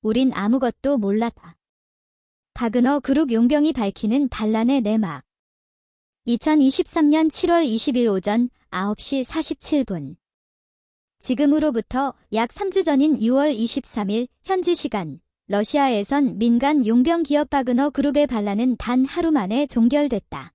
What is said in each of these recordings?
우린 아무것도 몰랐다. 바그너 그룹 용병이 밝히는 반란의 내막. 2023년 7월 20일 오전 9시 47분. 지금으로부터 약 3주 전인 6월 23일 현지 시간, 러시아에선 민간 용병 기업 바그너 그룹의 반란은 단 하루 만에 종결됐다.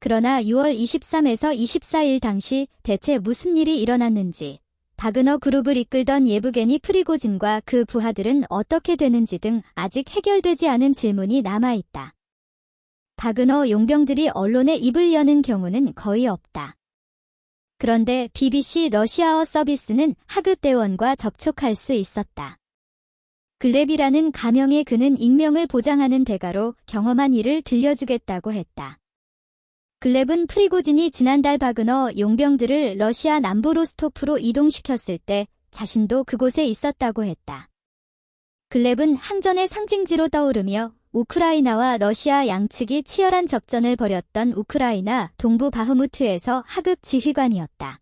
그러나 6월 23에서 24일 당시 대체 무슨 일이 일어났는지, 바그너 그룹을 이끌던 예브게니 프리고진과 그 부하들은 어떻게 되는지 등 아직 해결되지 않은 질문이 남아있다. 바그너 용병들이 언론에 입을 여는 경우는 거의 없다. 그런데 BBC 러시아어 서비스는 하급대원과 접촉할 수 있었다. 글렙이라는 가명의 그는 익명을 보장하는 대가로 경험한 일을 들려주겠다고 했다. 글렙은 프리고진이 지난달 바그너 용병들을 러시아 남부 로스토프로 이동시켰을 때 자신도 그곳에 있었다고 했다. 글렙은 항전의 상징지로 떠오르며 우크라이나와 러시아 양측이 치열한 접전을 벌였던 우크라이나 동부 바흐무트에서 하급 지휘관이었다.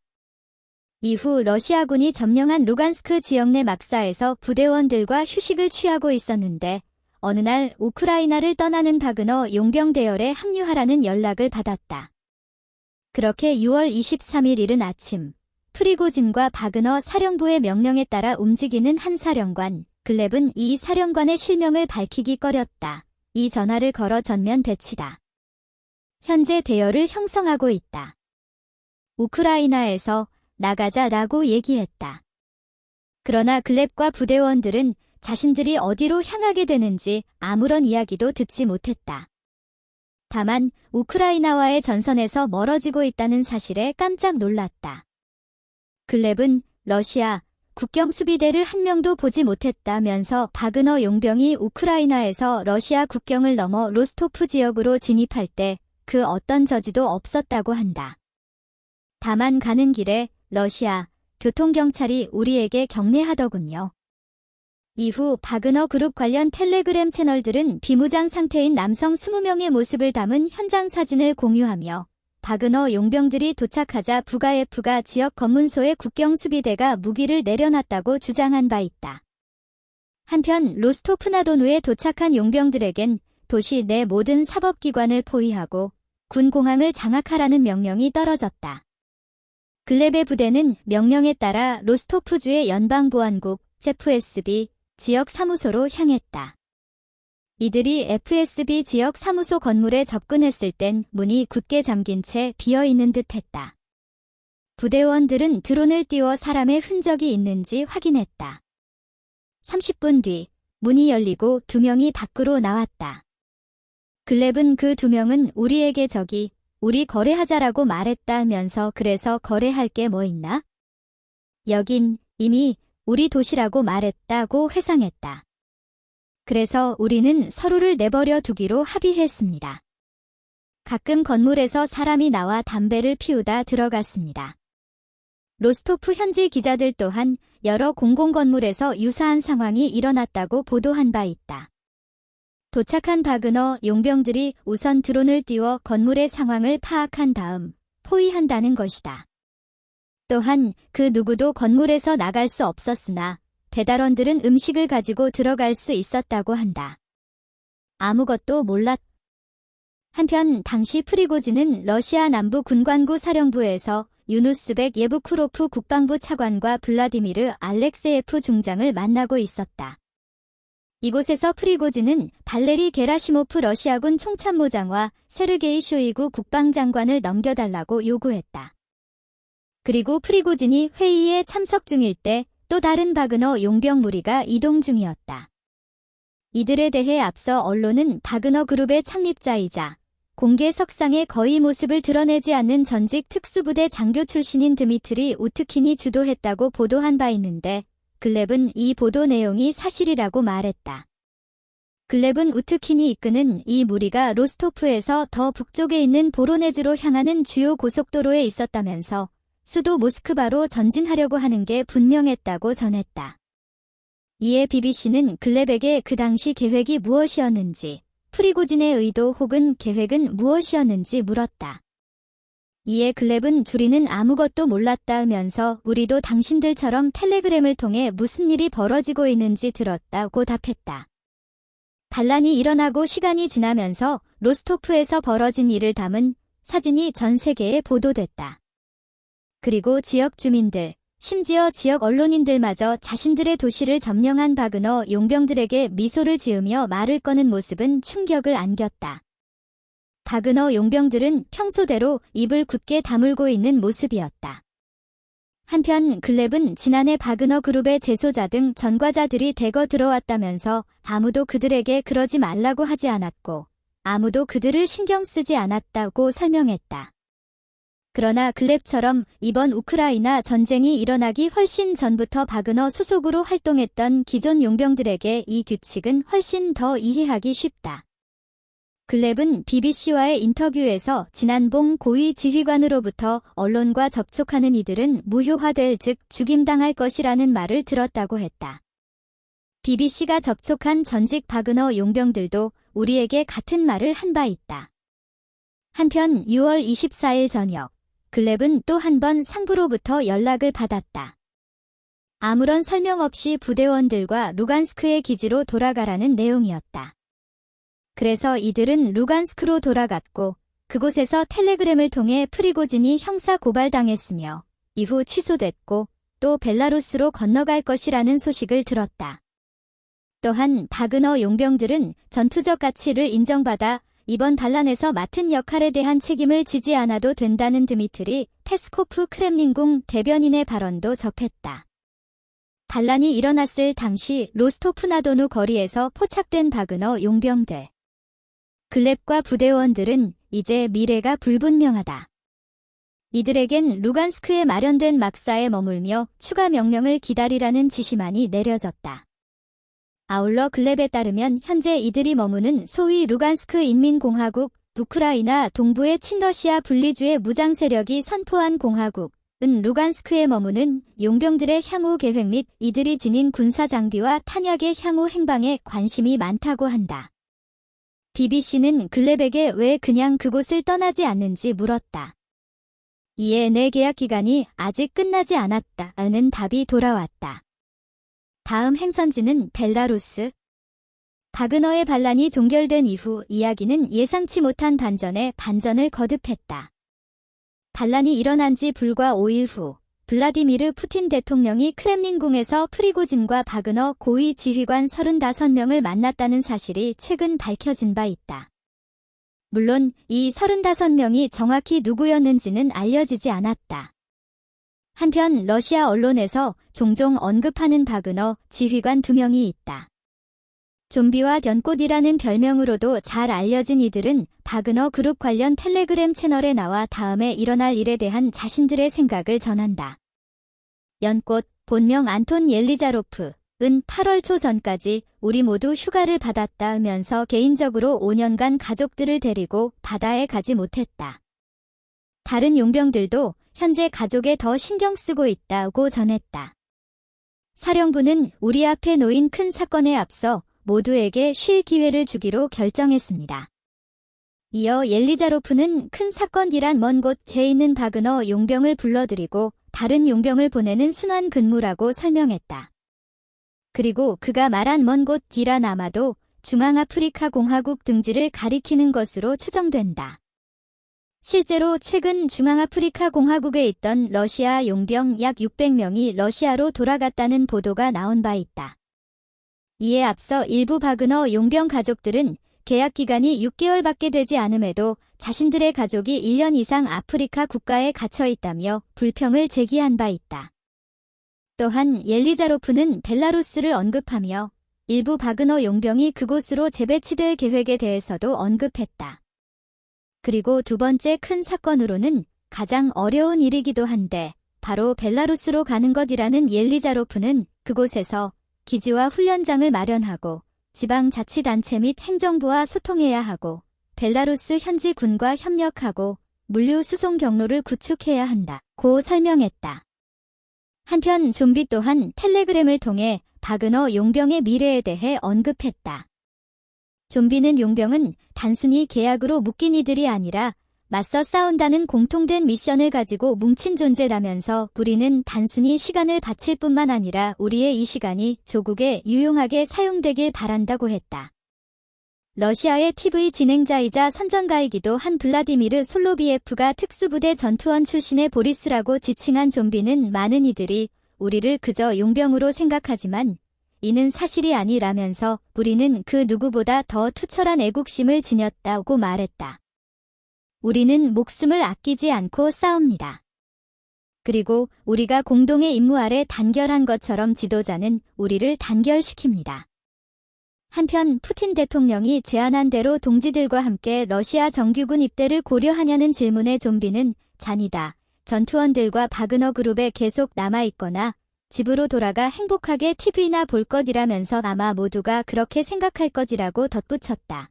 이후 러시아군이 점령한 루간스크 지역 내 막사에서 부대원들과 휴식을 취하고 있었는데 어느 날 우크라이나를 떠나는 바그너 용병 대열에 합류하라는 연락을 받았다. 그렇게 6월 23일 이른 아침, 프리고진과 바그너 사령부의 명령에 따라 움직이는 한 사령관, 글렙은 이 사령관의 실명을 밝히기 꺼렸다. 이 전화를 걸어 전면 배치다. 현재 대열을 형성하고 있다. 우크라이나에서 나가자라고 얘기했다. 그러나 글렙과 부대원들은 자신들이 어디로 향하게 되는지 아무런 이야기도 듣지 못했다. 다만 우크라이나와의 전선에서 멀어지고 있다는 사실에 깜짝 놀랐다. 글렙은 러시아 국경 수비대를 한 명도 보지 못했다면서 바그너 용병이 우크라이나에서 러시아 국경을 넘어 로스토프 지역으로 진입할 때 그 어떤 저지도 없었다고 한다. 다만 가는 길에 러시아 교통경찰이 우리에게 경례하더군요. 이후 바그너 그룹 관련 텔레그램 채널들은 비무장 상태인 남성 20명의 모습을 담은 현장 사진을 공유하며 바그너 용병들이 도착하자 부가예프가 지역 검문소에 국경수비대가 무기를 내려놨다고 주장한 바 있다. 한편 로스토프나도누에 도착한 용병들에겐 도시 내 모든 사법기관을 포위하고 군 공항을 장악하라는 명령이 떨어졌다. 글렙의 부대는 명령에 따라 로스토프주의 연방보안국 FSB 지역 사무소로 향했다. 이들이 FSB 지역 사무소 건물에 접근했을 땐 문이 굳게 잠긴 채 비어있는 듯했다. 부대원들은 드론을 띄워 사람의 흔적이 있는지 확인했다. 30분 뒤 문이 열리고 2명이 밖으로 나왔다. 글렙은 그 2명은 우리에게 우리 거래하자라고 말했다면서 그래서 거래할 게 뭐 있나? 여긴 이미 우리 도시라고 말했다고 회상했다. 그래서 우리는 서로를 내버려 두기로 합의했습니다. 가끔 건물에서 사람이 나와 담배를 피우다 들어갔습니다. 로스토프 현지 기자들 또한 여러 공공건물에서 유사한 상황이 일어났다고 보도한 바 있다. 도착한 바그너 용병들이 우선 드론을 띄워 건물의 상황을 파악한 다음 포위한다는 것이다. 또한 그 누구도 건물에서 나갈 수 없었으나 배달원들은 음식을 가지고 들어갈 수 있었다고 한다. 아무것도 몰랐. 한편 당시 프리고진은 러시아 남부 군관구 사령부에서 유누스백 예부쿠로프 국방부 차관과 블라디미르 알렉세예프 중장을 만나고 있었다. 이곳에서 프리고진은 발레리 게라시모프 러시아군 총참모장과 세르게이 쇼이구 국방장관을 넘겨달라고 요구했다. 그리고 프리고진이 회의에 참석 중일 때 또 다른 바그너 용병 무리가 이동 중이었다. 이들에 대해 앞서 언론은 바그너 그룹의 창립자이자 공개 석상에 거의 모습을 드러내지 않는 전직 특수부대 장교 출신인 드미트리 우트킨이 주도했다고 보도한 바 있는데 글렙은 이 보도 내용이 사실이라고 말했다. 글렙은 우트킨이 이끄는 이 무리가 로스토프에서 더 북쪽에 있는 보로네즈로 향하는 주요 고속도로에 있었다면서 수도 모스크바로 전진하려고 하는 게 분명했다고 전했다. 이에 BBC는 글렙에게 그 당시 계획이 무엇이었는지, 프리고진의 의도 혹은 계획은 무엇이었는지 물었다. 이에 글랩은 우리는 아무것도 몰랐다면서 우리도 당신들처럼 텔레그램을 통해 무슨 일이 벌어지고 있는지 들었다고 답했다. 반란이 일어나고 시간이 지나면서 로스토프에서 벌어진 일을 담은 사진이 전 세계에 보도됐다. 그리고 지역 주민들, 심지어 지역 언론인들마저 자신들의 도시를 점령한 바그너 용병들에게 미소를 지으며 말을 꺼는 모습은 충격을 안겼다. 바그너 용병들은 평소대로 입을 굳게 다물고 있는 모습이었다. 한편 글랩은 지난해 바그너 그룹의 재소자 등 전과자들이 대거 들어왔다면서 아무도 그들에게 그러지 말라고 하지 않았고 아무도 그들을 신경 쓰지 않았다고 설명했다. 그러나 글랩처럼 이번 우크라이나 전쟁이 일어나기 훨씬 전부터 바그너 소속으로 활동했던 기존 용병들에게 이 규칙은 훨씬 더 이해하기 쉽다. 글랩은 BBC와의 인터뷰에서 지난 봄 고위 지휘관으로부터 언론과 접촉하는 이들은 무효화될 즉 죽임당할 것이라는 말을 들었다고 했다. BBC가 접촉한 전직 바그너 용병들도 우리에게 같은 말을 한 바 있다. 한편 6월 24일 저녁, 글랩은 또 한 번 상부로부터 연락을 받았다. 아무런 설명 없이 부대원들과 루간스크의 기지로 돌아가라는 내용이었다. 그래서 이들은 루간스크로 돌아갔고 그곳에서 텔레그램을 통해 프리고진이 형사 고발당했으며 이후 취소됐고 또 벨라루스로 건너갈 것이라는 소식을 들었다. 또한 바그너 용병들은 전투적 가치를 인정받아 이번 반란에서 맡은 역할에 대한 책임을 지지 않아도 된다는 드미트리 페스코프 크렘린궁 대변인의 발언도 접했다. 반란이 일어났을 당시 로스토프나도누 거리에서 포착된 바그너 용병들. 글랩과 부대원들은 이제 미래가 불분명하다. 이들에겐 루간스크에 마련된 막사에 머물며 추가 명령을 기다리라는 지시만이 내려졌다. 아울러 글랩에 따르면 현재 이들이 머무는 소위 루간스크 인민공화국, 우크라이나 동부의 친러시아 분리주의 무장 세력이 선포한 공화국은 루간스크에 머무는 용병들의 향후 계획 및 이들이 지닌 군사 장비와 탄약의 향후 행방에 관심이 많다고 한다. BBC는 글랩에게 왜 그냥 그곳을 떠나지 않는지 물었다. 이에 내 계약 기간이 아직 끝나지 않았다는 답이 돌아왔다. 다음 행선지는 벨라루스. 바그너의 반란이 종결된 이후 이야기는 예상치 못한 반전에 반전을 거듭했다. 반란이 일어난 지 불과 5일 후 블라디미르 푸틴 대통령이 크렘린궁에서 프리고진과 바그너 고위 지휘관 35명을 만났다는 사실이 최근 밝혀진 바 있다. 물론 이 35명이 정확히 누구였는지는 알려지지 않았다. 한편 러시아 언론에서 종종 언급하는 바그너 지휘관 2명이 있다. 좀비와 연꽃이라는 별명으로도 잘 알려진 이들은 바그너 그룹 관련 텔레그램 채널에 나와 다음에 일어날 일에 대한 자신들의 생각을 전한다. 연꽃, 본명 안톤 옐리자로프은 8월 초 전까지 우리 모두 휴가를 받았다면서 개인적으로 5년간 가족들을 데리고 바다에 가지 못했다. 다른 용병들도 현재 가족에 더 신경 쓰고 있다고 전했다. 사령부는 우리 앞에 놓인 큰 사건에 앞서 모두에게 쉴 기회를 주기로 결정했습니다. 이어 옐리자로프는 큰 사건이란 먼 곳에 있는 바그너 용병을 불러들이고 다른 용병을 보내는 순환 근무라고 설명했다. 그리고 그가 말한 먼 곳이란 아마도 중앙아프리카 공화국 등지를 가리키는 것으로 추정된다. 실제로 최근 중앙아프리카 공화국에 있던 러시아 용병 약 600명이 러시아로 돌아갔다는 보도가 나온 바 있다. 이에 앞서 일부 바그너 용병 가족들은 계약 기간이 6개월밖에 되지 않음에도 자신들의 가족이 1년 이상 아프리카 국가에 갇혀 있다며 불평을 제기한 바 있다. 또한 옐리자로프는 벨라루스를 언급하며 일부 바그너 용병이 그곳으로 재배치될 계획에 대해서도 언급했다. 그리고 두 번째 큰 사건으로는 가장 어려운 일이기도 한데 바로 벨라루스로 가는 것이라는 옐리자로프는 그곳에서 기지와 훈련장을 마련하고 지방자치단체 및 행정부와 소통해야 하고 벨라루스 현지 군과 협력하고 물류 수송 경로를 구축해야 한다고 설명했다. 한편 좀비 또한 텔레그램을 통해 바그너 용병의 미래에 대해 언급했다. 좀비는 용병은 단순히 계약으로 묶인 이들이 아니라 맞서 싸운다는 공통된 미션을 가지고 뭉친 존재라면서 우리는 단순히 시간을 바칠 뿐만 아니라 우리의 이 시간이 조국에 유용하게 사용되길 바란다고 했다. 러시아의 TV 진행자이자 선전가이기도 한 블라디미르 솔로비예프가 특수부대 전투원 출신의 보리스라고 지칭한 좀비는 많은 이들이 우리를 그저 용병으로 생각하지만 이는 사실이 아니라면서 우리는 그 누구보다 더 투철한 애국심을 지녔다고 말했다. 우리는 목숨을 아끼지 않고 싸웁니다. 그리고 우리가 공동의 임무 아래 단결한 것처럼 지도자는 우리를 단결시킵니다. 한편 푸틴 대통령이 제안한 대로 동지들과 함께 러시아 정규군 입대를 고려하냐는 질문에 좀비는 잔이다. 전투원들과 바그너 그룹에 계속 남아있거나 집으로 돌아가 행복하게 TV나 볼 것이라면서 아마 모두가 그렇게 생각할 것이라고 덧붙였다.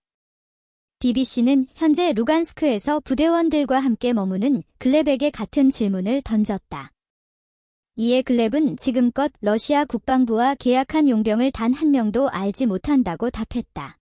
BBC는 현재 루간스크에서 부대원들과 함께 머무는 글렙에게 같은 질문을 던졌다. 이에 글렙은 지금껏 러시아 국방부와 계약한 용병을 단 한 명도 알지 못한다고 답했다.